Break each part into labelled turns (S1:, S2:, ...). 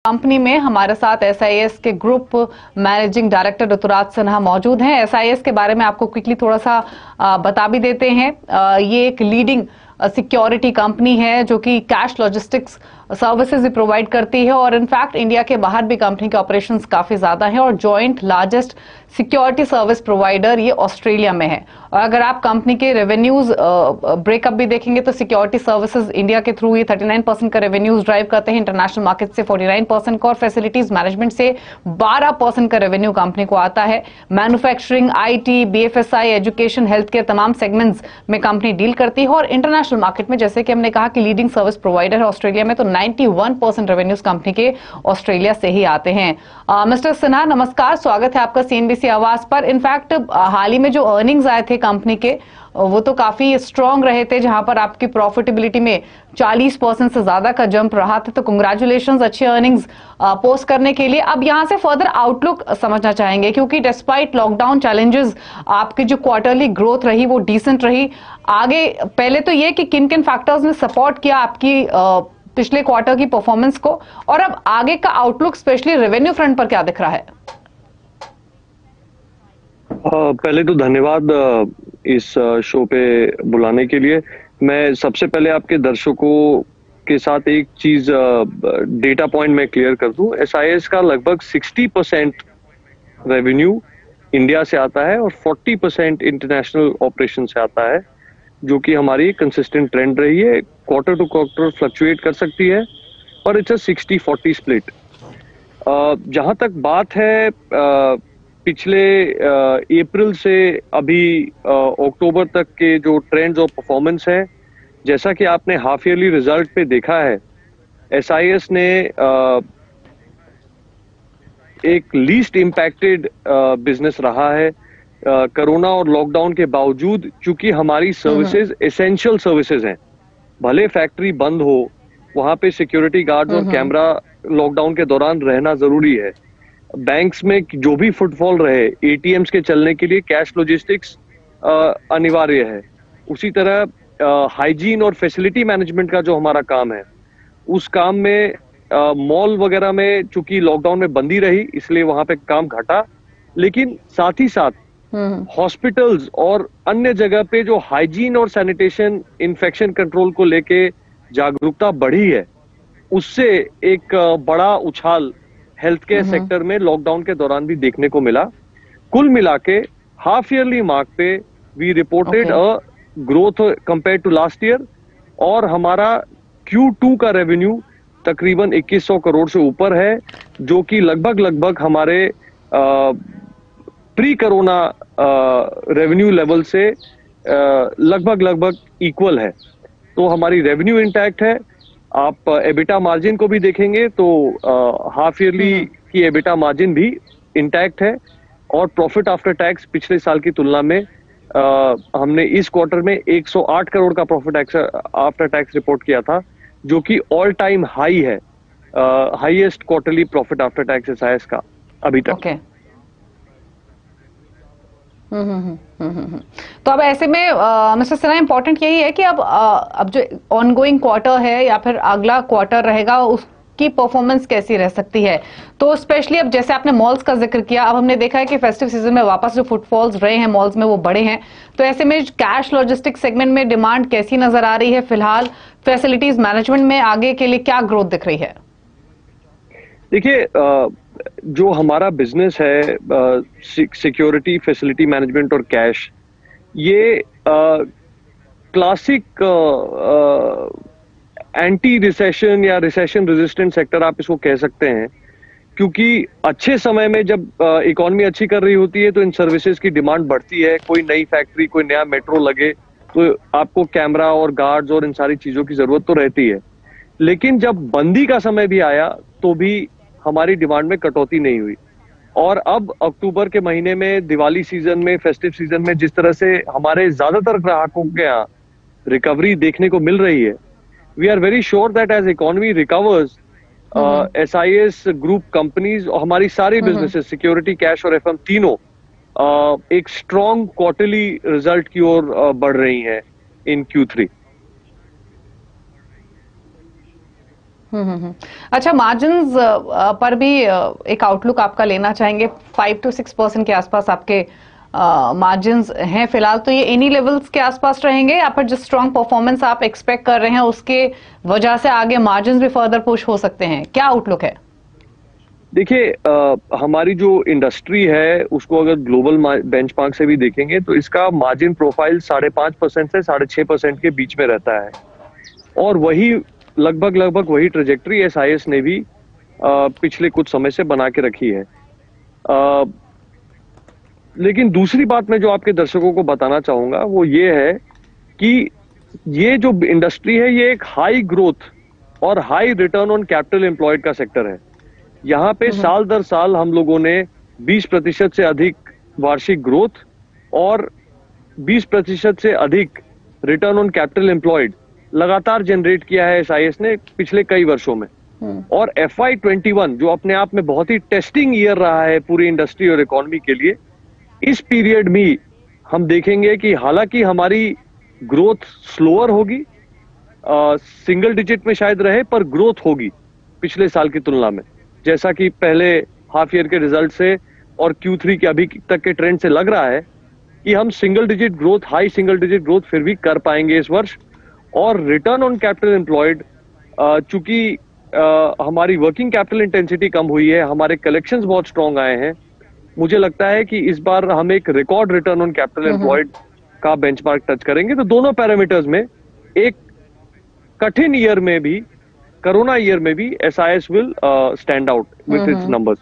S1: Company में हमारे साथ एसआईएस के group managing director Rituraj Sinha मौजूद हैं। एसआईएस के बारे में आपको क्विकली थोड़ा सा बता भी देते हैं। ये एक लीडिंग सिक्योरिटी कंपनी है जो कि कैश लॉजिस्टिक्स सर्विसेज भी प्रोवाइड करती है और इनफैक्ट इंडिया के बाहर भी कंपनी के ऑपरेशंस काफी ज्यादा हैं और joint largest security service provider ये ऑस्ट्रेलिया में है। और अगर आप कंपनी के रेवेन्यूज ब्रेकअप भी देखेंगे तो सिक्योरिटी सर्विसेज इंडिया के थ्रू ये 39% का रेवेन्यूज ड्राइव करते हैं, इंटरनेशनल मार्केट से 49% का और फैसिलिटीज मैनेजमेंट से 12% का रेवेन्यू कंपनी को आता है। Manufacturing, IT, BFSI, education, health care तमाम सेगमेंट्स में कंपनी डील करती है और इंटरनेशनल मार्केट में जैसे कि हमने कहा कि लीडिंग सर्विस प्रोवाइडर है ऑस्ट्रेलिया में, तो 91% रेवेन्यूज कंपनी के ऑस्ट्रेलिया से ही आते हैं। मिस्टर सिन्हा नमस्कार, स्वागत है आपका सीएनबीसी आवाज पर। इनफैक्ट हाल ही में जो अर्निंग्स आए थे कंपनी के वो तो काफी स्ट्रांग रहे थे, जहां पर आपकी प्रॉफिटेबिलिटी में 40% से ज्यादा का जंप रहा था। तो कंग्रेचुलेशंस अच्छे अर्निंग्स पोस्ट करने के लिए। अब यहां से फर्दर आउटलुक समझना चाहेंगे क्योंकि डिस्पाइट लॉकडाउन चैलेंजेस आपकी जो क्वार्टरली ग्रोथ रही वो डिसेंट रही। आगे पहले तो ये कि किन किन फैक्टर्स ने सपोर्ट किया आपकी पिछले क्वार्टर की परफॉर्मेंस को, और अब आगे का आउटलुक स्पेशली रेवेन्यू फ्रंट पर क्या दिख रहा है?
S2: पहले तो धन्यवाद इस शो पे बुलाने के लिए। मैं सबसे पहले आपके दर्शकों के साथ एक चीज डेटा पॉइंट में क्लियर कर दूं। एसआईएस का लगभग 60% रेवेन्यू इंडिया से आता है और 40% इंटरनेशनल ऑपरेशन से आता है, जो कि हमारी कंसिस्टेंट ट्रेंड रही है। क्वार्टर टू क्वार्टर फ्लक्चुएट कर सकती है और इट्स अ 60-40 स्प्लिट। जहां तक बात है पिछले अप्रैल से अभी अक्टूबर तक के जो ट्रेंड्स और परफॉर्मेंस है, जैसा कि आपने हाफ ईयरली रिजल्ट पे देखा है, एसआईएस ने एक लीस्ट इम्पैक्टेड बिजनेस रहा है कोरोना और लॉकडाउन के बावजूद, क्योंकि हमारी सर्विसेज एसेंशियल सर्विसेज हैं। भले फैक्ट्री बंद हो, वहां पे सिक्योरिटी गार्ड्स और कैमरा लॉकडाउन के दौरान रहना जरूरी है। बैंक्स में जो भी फुटफॉल रहे, एटीएम्स के चलने के लिए कैश लॉजिस्टिक्स अनिवार्य है। उसी तरह हाइजीन और फैसिलिटी मैनेजमेंट का जो हमारा काम है, उस काम में मॉल वगैरह में चूंकि लॉकडाउन में बंदी रही इसलिए वहां पे काम घटा, लेकिन साथ ही साथ हॉस्पिटल्स और अन्य जगह पे जो हाइजीन और सैनिटेशन, इन्फेक्शन कंट्रोल को लेके जागरूकता बढ़ी है, उससे एक बड़ा उछाल हेल्थ केयर सेक्टर में लॉकडाउन के दौरान भी देखने को मिला। कुल मिला के हाफ ईयरली मार्क पे we reported a growth compare to last year, और हमारा Q2 का रेवेन्यू तकरीबन 2100 करोड़ से ऊपर है, जो कि लगभग हमारे प्री कोरोना रेवेन्यू लेवल से लगभग इक्वल है। तो हमारी रेवेन्यू इंटैक्ट है। आप एबिटा मार्जिन को भी देखेंगे तो हाफ ईयरली की एबिटा मार्जिन भी इंटैक्ट है, और प्रॉफिट आफ्टर टैक्स पिछले साल की तुलना में हमने इस क्वार्टर में 108 करोड़ का प्रॉफिट आफ्टर टैक्स रिपोर्ट किया था, जो कि ऑल टाइम हाई है, highest quarterly profit after tax SIS का अभी तक।
S1: तो अब ऐसे में मिस्टर सिन्हा इंपॉर्टेंट यही है कि अब जो ऑनगोइंग क्वार्टर है या फिर अगला क्वार्टर रहेगा उसकी परफॉर्मेंस कैसी रह सकती है। तो स्पेशली अब जैसे आपने मॉल्स का जिक्र किया, अब हमने देखा है कि फेस्टिव सीजन में वापस जो फुटफॉल्स रहे हैं मॉल्स में वो बढ़े हैं, तो ऐसे में कैश लॉजिस्टिक्स सेगमेंट में डिमांड कैसी नजर आ रही है फिलहाल? फैसिलिटीज मैनेजमेंट में आगे के लिए क्या ग्रोथ दिख रही है?
S2: देखिए, जो हमारा बिजनेस है सिक्योरिटी, फैसिलिटी मैनेजमेंट और कैश, ये क्लासिक एंटी रिसेशन या रिसेशन रेजिस्टेंट सेक्टर आप इसको कह सकते हैं, क्योंकि अच्छे समय में जब इकोनॉमी अच्छी कर रही होती है तो इन सर्विसेज की डिमांड बढ़ती है। कोई नई फैक्ट्री, कोई नया मेट्रो लगे तो आपको कैमरा और गार्ड्स और इन सारी चीजों की जरूरत तो रहती है। लेकिन जब बंदी का समय भी आया तो भी हमारी डिमांड में कटौती नहीं हुई, और अब अक्टूबर के महीने में, दिवाली सीजन में, फेस्टिव सीजन में जिस तरह से हमारे ज्यादातर ग्राहकों के यहाँ रिकवरी देखने को मिल रही है, we are very sure that as economy recovers, SIS group companies और हमारी सारी बिजनेसेस, सिक्योरिटी, कैश और एफएम तीनों एक स्ट्रॉन्ग क्वार्टरली रिजल्ट की ओर बढ़ रही हैं इन Q3।
S1: अच्छा, मार्जिन्स पर भी एक आउटलुक आपका लेना चाहेंगे। 5 to 6% के आसपास आपके मार्जिन्स हैं फिलहाल, तो ये इन्हीं लेवल्स के आसपास रहेंगे या फिर जिस स्ट्रॉन्ग परफॉर्मेंस आप एक्सपेक्ट कर रहे हैं उसके वजह से आगे मार्जिन्स भी फर्दर पुश हो सकते हैं? क्या आउटलुक है?
S2: देखिए, हमारी जो इंडस्ट्री है उसको अगर ग्लोबल बेंचमार्क से भी देखेंगे तो इसका मार्जिन प्रोफाइल 5.5% से 6.5% के बीच में रहता है, और वही लगभग वही ट्रेजेक्टरी एसआईएस ने भी पिछले कुछ समय से बना के रखी है। लेकिन दूसरी बात मैं जो आपके दर्शकों को बताना चाहूंगा वो ये है कि ये जो इंडस्ट्री है ये एक हाई ग्रोथ और high return on capital employed का सेक्टर है। यहाँ पे साल दर साल हम लोगों ने 20% से अधिक वार्षिक ग्रोथ और 20% से अधिक रिटर्न ऑन कैपिटल एम्प्लॉयड लगातार जनरेट किया है एसआईएस ने पिछले कई वर्षों में। और FY21 जो अपने आप में बहुत ही टेस्टिंग ईयर रहा है पूरी इंडस्ट्री और इकोनॉमी के लिए, इस पीरियड में हम देखेंगे कि हालांकि हमारी ग्रोथ स्लोअर होगी, सिंगल डिजिट में शायद रहे, पर ग्रोथ होगी पिछले साल की तुलना में, जैसा कि पहले हाफ ईयर के रिजल्ट से और Q3 के अभी तक के ट्रेंड से लग रहा है कि हम single digit growth, high single digit growth फिर भी कर पाएंगे इस वर्ष। और रिटर्न ऑन कैपिटल एम्प्लॉयड, चूंकि हमारी वर्किंग कैपिटल इंटेंसिटी कम हुई है, हमारे कलेक्शंस बहुत स्ट्रांग आए हैं, मुझे लगता है कि इस बार हम एक record return on capital employed का बेंचमार्क टच करेंगे। तो दोनों पैरामीटर्स में एक कठिन ईयर में भी, कोरोना ईयर में भी, SIS will stand out with its numbers.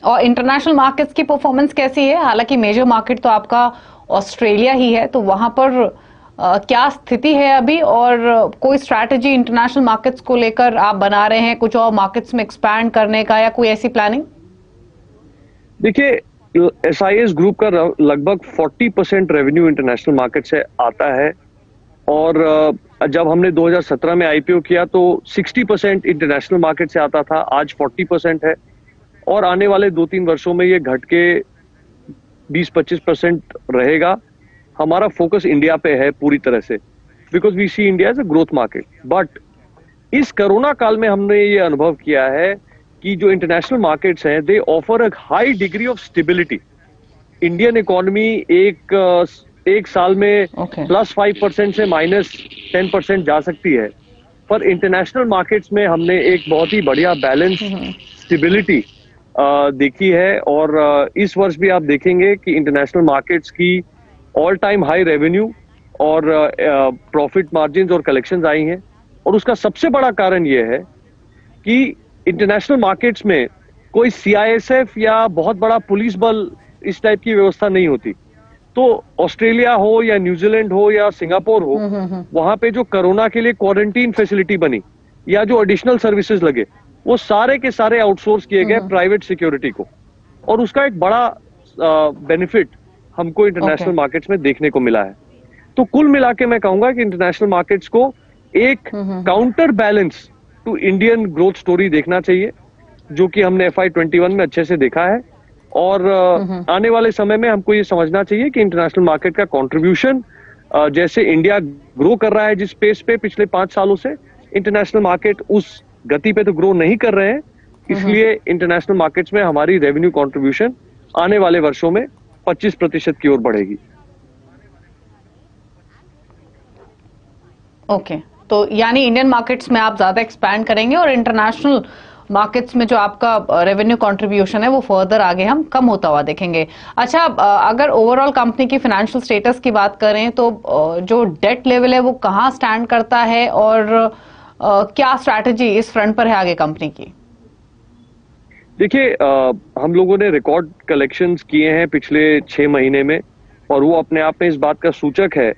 S1: और इंटरनेशनल मार्केट्स की परफॉर्मेंस कैसी है? हालांकि मेजर मार्केट तो आपका ऑस्ट्रेलिया ही है, तो वहां पर क्या स्थिति है अभी, और कोई स्ट्रैटेजी इंटरनेशनल मार्केट्स को लेकर आप बना रहे हैं, कुछ और मार्केट्स में एक्सपैंड करने का या कोई ऐसी प्लानिंग?
S2: देखिए, एसआईएस ग्रुप का लगभग 40% रेवेन्यू इंटरनेशनल मार्केट से आता है, और जब हमने 2017 में आईपीओ किया तो 60% इंटरनेशनल मार्केट से आता था, आज 40% है, और आने वाले 2-3 वर्षों में ये घट के 20-25% रहेगा। हमारा फोकस इंडिया पे है पूरी तरह से, because we see India as a growth market. But इस कोरोना काल में हमने ये अनुभव किया है कि जो इंटरनेशनल मार्केट्स हैं, दे offer a high degree of stability. Indian economy एक साल में +5% से -10% जा सकती है, पर इंटरनेशनल मार्केट्स में हमने एक बहुत ही बढ़िया बैलेंस स्टेबिलिटी देखी है। और इस वर्ष भी आप देखेंगे कि इंटरनेशनल मार्केट्स की ऑल टाइम हाई रेवेन्यू और प्रॉफिट मार्जिन्स और कलेक्शंस आई हैं, और उसका सबसे बड़ा कारण यह है कि इंटरनेशनल मार्केट्स में कोई सीआईएसएफ या बहुत बड़ा पुलिस बल इस टाइप की व्यवस्था नहीं होती। तो ऑस्ट्रेलिया हो या न्यूजीलैंड हो या सिंगापुर हो, वहां पे जो कोरोना के लिए क्वारंटीन फैसिलिटी बनी या जो एडिशनल सर्विसेज लगे, वो सारे के सारे आउटसोर्स किए गए प्राइवेट सिक्योरिटी को, और उसका एक बड़ा बेनिफिट हमको इंटरनेशनल मार्केट्स में देखने को मिला है। तो कुल मिला के मैं कहूंगा कि इंटरनेशनल मार्केट्स को एक counter balance to Indian growth story देखना चाहिए, जो कि हमने FY21 में अच्छे से देखा है। और आने वाले समय में हमको ये समझना चाहिए कि इंटरनेशनल मार्केट का कंट्रीब्यूशन, जैसे इंडिया ग्रो कर रहा है जिस पेस पे पिछले 5 सालों से, इंटरनेशनल मार्केट उस गति पे तो ग्रो नहीं कर रहे हैं, इसलिए इंटरनेशनल मार्केट्स में हमारी रेवेन्यू कंट्रीब्यूशन आने वाले वर्षों में 25% की ओर बढ़ेगी।
S1: ओके, तो यानी इंडियन मार्केट्स में आप ज्यादा एक्सपैंड करेंगे और इंटरनेशनल मार्केट्स में जो आपका रेवेन्यू कंट्रीब्यूशन है वो फर्दर आगे हम कम होता हुआ देखेंगे। अच्छा, अगर ओवरऑल कंपनी की फाइनेंशियल स्टेटस की बात करें तो जो डेट लेवल है वो कहाँ स्टैंड करता है, और क्या स्ट्रैटेजी इस फ्रंट पर है आगे कंपनी की?
S2: देखिए, हम लोगों ने रिकॉर्ड कलेक्शंस किए हैं पिछले 6 महीने में, और वो अपने आप में इस बात का सूचक है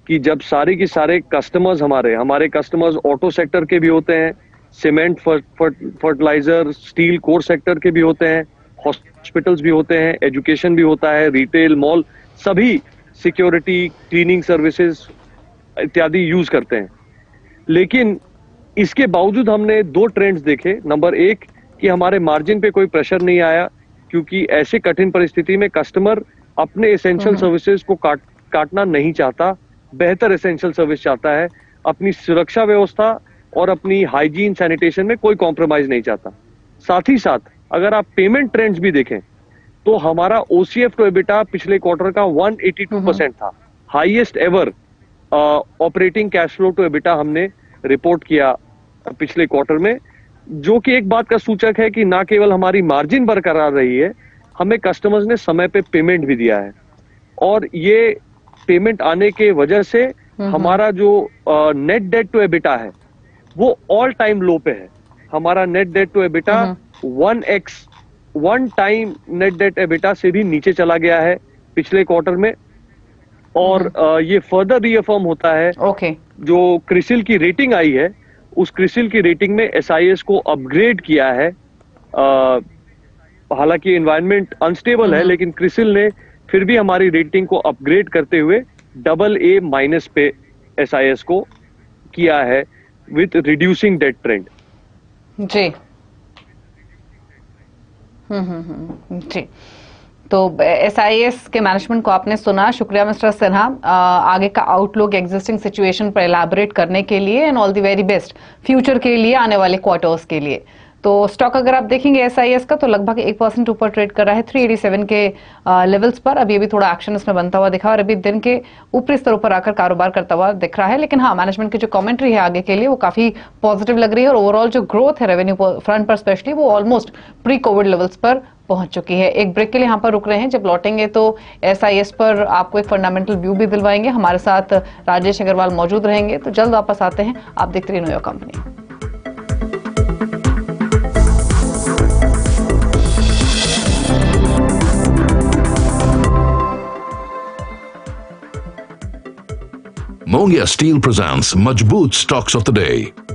S2: कि जब सारे के सारे कस्टमर्स हमारे कस्टमर्स ऑटो सेक्टर के भी होते हैं, cement, fertiliser, steel core sector के भी होते हैं, हॉस्पिटल्स भी होते हैं, एजुकेशन भी होता है, रिटेल, मॉल, सभी सिक्योरिटी, क्लीनिंग सर्विसेज इत्यादि यूज करते हैं। लेकिन इसके बावजूद हमने 2 ट्रेंड्स देखे। नंबर 1 कि हमारे मार्जिन पे कोई प्रेशर नहीं आया, क्योंकि ऐसे कठिन परिस्थिति में कस्टमर अपने एसेंशियल सर्विसेज को काटना नहीं चाहता, बेहतर एसेंशियल सर्विस चाहता है। अपनी सुरक्षा व्यवस्था और अपनी हाइजीन सैनिटेशन में कोई कॉम्प्रोमाइज नहीं चाहता। साथ ही साथ अगर आप पेमेंट ट्रेंड्स भी देखें तो हमारा ओसीएफ टू एबिटा पिछले क्वार्टर का 182% था, highest ever operating cash flow to EBITDA हमने रिपोर्ट किया पिछले क्वार्टर में, जो कि एक बात का सूचक है कि ना केवल हमारी मार्जिन बरकरार रही है, हमें कस्टमर्स ने समय पे पेमेंट भी दिया है। और ये पेमेंट आने के वजह से हमारा जो नेट डेट टू एबिटा है वो ऑल टाइम लो पे है। हमारा net debt to EBITDA 1x 1 time net debt EBITDA से भी नीचे चला गया है पिछले क्वार्टर में। और ये फर्दर रीअफर्म होता है जो क्रिसिल की रेटिंग आई है, उस क्रिसिल की रेटिंग में एसआईएस को अपग्रेड किया है। हालांकि एनवायरनमेंट अनस्टेबल है, लेकिन क्रिसिल ने फिर भी हमारी रेटिंग को अपग्रेड करते हुए AA- पे एसआईएस को किया है विथ रिड्यूसिंग डेट ट्रेंड।
S1: जी जी, तो एसआईएस के मैनेजमेंट को आपने सुना। शुक्रिया मिस्टर सिन्हा, आगे का आउटलुक एग्जिस्टिंग सिचुएशन पर एलैबोरेट करने के लिए and all the very best future के लिए, आने वाले क्वार्टर्स के लिए। तो स्टॉक अगर आप देखेंगे एसआईएस का तो लगभग 1% ऊपर ट्रेड कर रहा है 387 के लेवल्स पर। अभी थोड़ा एक्शन इसमें बनता हुआ दिखा और अभी दिन के ऊपरी स्तरों पर आकर कारोबार करता हुआ दिख रहा है। लेकिन हाँ, मैनेजमेंट की जो कमेंट्री है आगे के लिए वो काफी पॉजिटिव लग रही है और ओवरऑल जो ग्रोथ है रेवेन्यू फ्रंट पर स्पेशली वो ऑलमोस्ट प्री कोविड लेवल्स पर पहुंच चुकी है। एक ब्रेक के लिए यहाँ पर रुक रहे हैं, जब लौटेंगे तो एसआईएस पर आपको एक फंडामेंटल व्यू भी दिलवाएंगे। हमारे साथ राजेश अग्रवाल मौजूद रहेंगे, तो जल्द वापस आते हैं। आप देखते रहिए know your company.
S3: Mongia Steel presents Majboot Stocks of the Day.